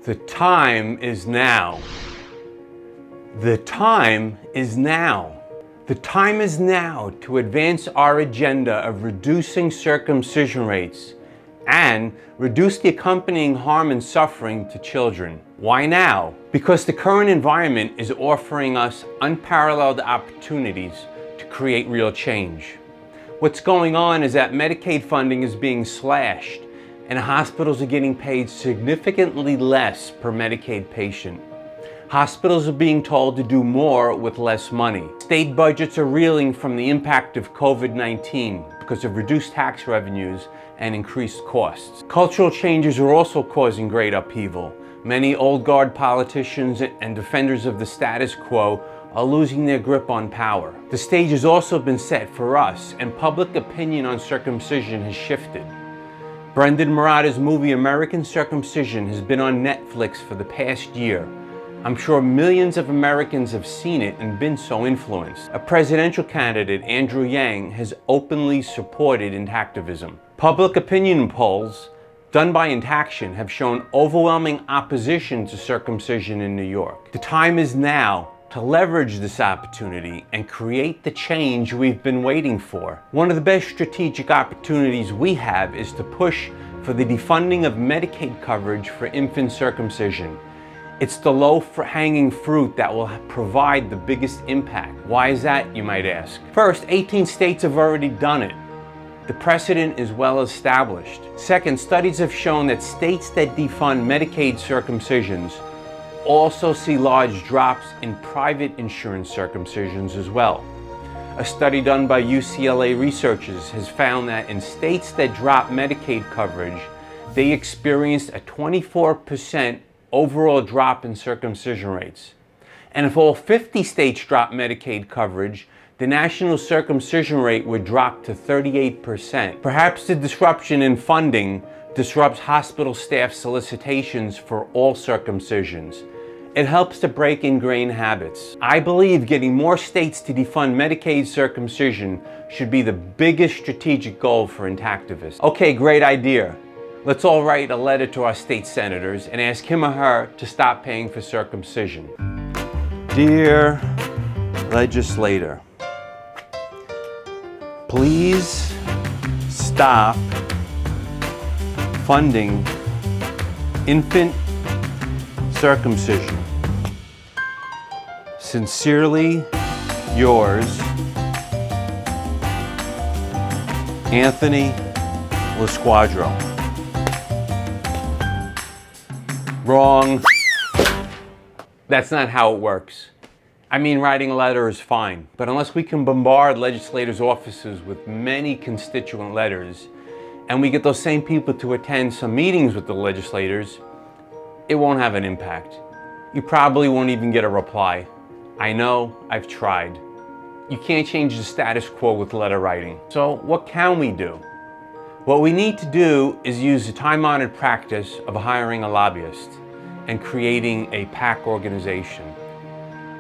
The time is now. The time is now. The time is now to advance our agenda of reducing circumcision rates and reduce the accompanying harm and suffering to children. Why now? Because the current environment is offering us unparalleled opportunities to create real change. What's going on is that Medicaid funding is being slashed and hospitals are getting paid significantly less per Medicaid patient. Hospitals are being told to do more with less money. State budgets are reeling from the impact of COVID-19 because of reduced tax revenues and increased costs. Cultural changes are also causing great upheaval. Many old guard politicians and defenders of the status quo are losing their grip on power. The stage has also been set for us, and public opinion on circumcision has shifted. Brendan Marotta's movie American Circumcision has been on Netflix for the past year. I'm sure millions of Americans have seen it and been so influenced. A presidential candidate, Andrew Yang, has openly supported Intactivism. Public opinion polls done by Intaction have shown overwhelming opposition to circumcision in New York. The time is now to leverage this opportunity and create the change we've been waiting for. One of the best strategic opportunities we have is to push for the defunding of Medicaid coverage for infant circumcision. It's the low-hanging fruit that will provide the biggest impact. Why is that, you might ask? First, 18 states have already done it. The precedent is well established. Second, studies have shown that states that defund Medicaid circumcisions also see large drops in private insurance circumcisions as well. A study done by UCLA researchers has found that in states that drop Medicaid coverage, they experienced a 24% overall drop in circumcision rates. And if all 50 states drop Medicaid coverage, the national circumcision rate would drop to 38%. Perhaps the disruption in funding disrupts hospital staff solicitations for all circumcisions. It helps to break ingrained habits. I believe getting more states to defund Medicaid circumcision should be the biggest strategic goal for Intactivists. Okay, great idea. Let's all write a letter to our state senators and ask him or her to stop paying for circumcision. Dear legislator, please stop funding infant circumcision. Sincerely yours, Anthony Lasquadro. Wrong. That's not how it works. I mean, writing a letter is fine, but unless we can bombard legislators' offices with many constituent letters, and we get those same people to attend some meetings with the legislators, it won't have an impact. You probably won't even get a reply. I know, I've tried. You can't change the status quo with letter writing. So what can we do? What we need to do is use the time-honored practice of hiring a lobbyist and creating a PAC organization.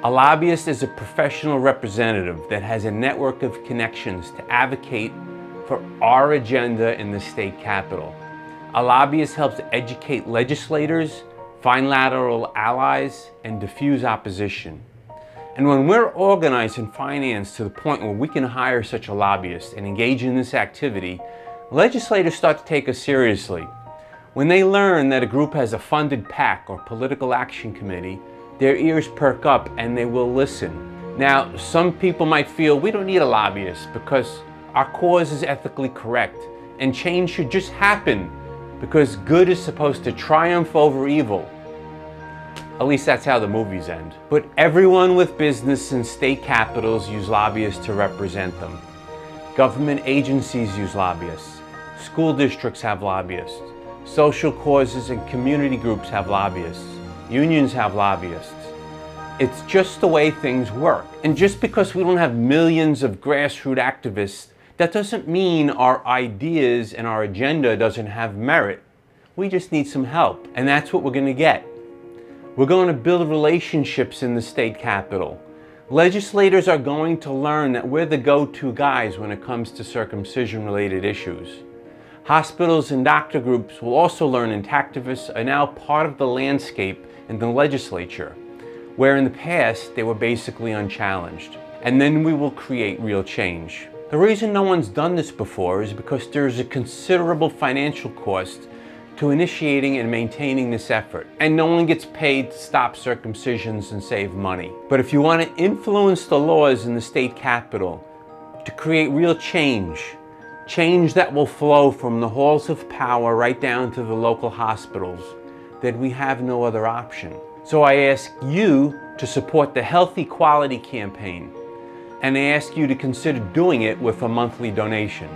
A lobbyist is a professional representative that has a network of connections to advocate for our agenda in the state capitol. A lobbyist helps educate legislators, find lateral allies, and diffuse opposition. And when we're organized and financed to the point where we can hire such a lobbyist and engage in this activity, legislators start to take us seriously. When they learn that a group has a funded PAC or political action committee, their ears perk up and they will listen. Now, some people might feel we don't need a lobbyist because our cause is ethically correct and change should just happen because good is supposed to triumph over evil. At least that's how the movies end. But everyone with business in state capitals use lobbyists to represent them. Government agencies use lobbyists. School districts have lobbyists. Social causes and community groups have lobbyists. Unions have lobbyists. It's just the way things work. And just because we don't have millions of grassroots activists, that doesn't mean our ideas and our agenda doesn't have merit. We just need some help, and that's what we're going to get. We're going to build relationships in the state capitol. Legislators are going to learn that we're the go-to guys when it comes to circumcision-related issues. Hospitals and doctor groups will also learn intactivists are now part of the landscape in the legislature, where in the past they were basically unchallenged. And then we will create real change. The reason no one's done this before is because there's a considerable financial cost to initiating and maintaining this effort, and no one gets paid to stop circumcisions and save money. But if you want to influence the laws in the state capitol to create real change that will flow from the halls of power right down to the local hospitals, then we have no other option. So I ask you to support the Health Equality campaign, and I ask you to consider doing it with a monthly donation.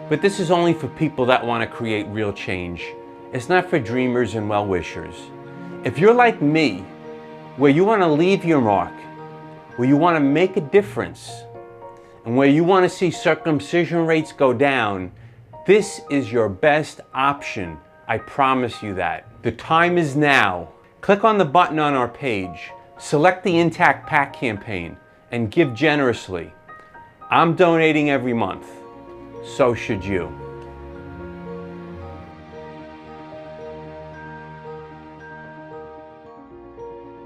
But this is only for people that want to create real change. It's not for dreamers and well-wishers. If you're like me, where you want to leave your mark, where you want to make a difference, and where you want to see circumcision rates go down, this is your best option. I promise you that. The time is now. Click on the button on our page, select the IntactPac campaign, and give generously. I'm donating every month. So should you.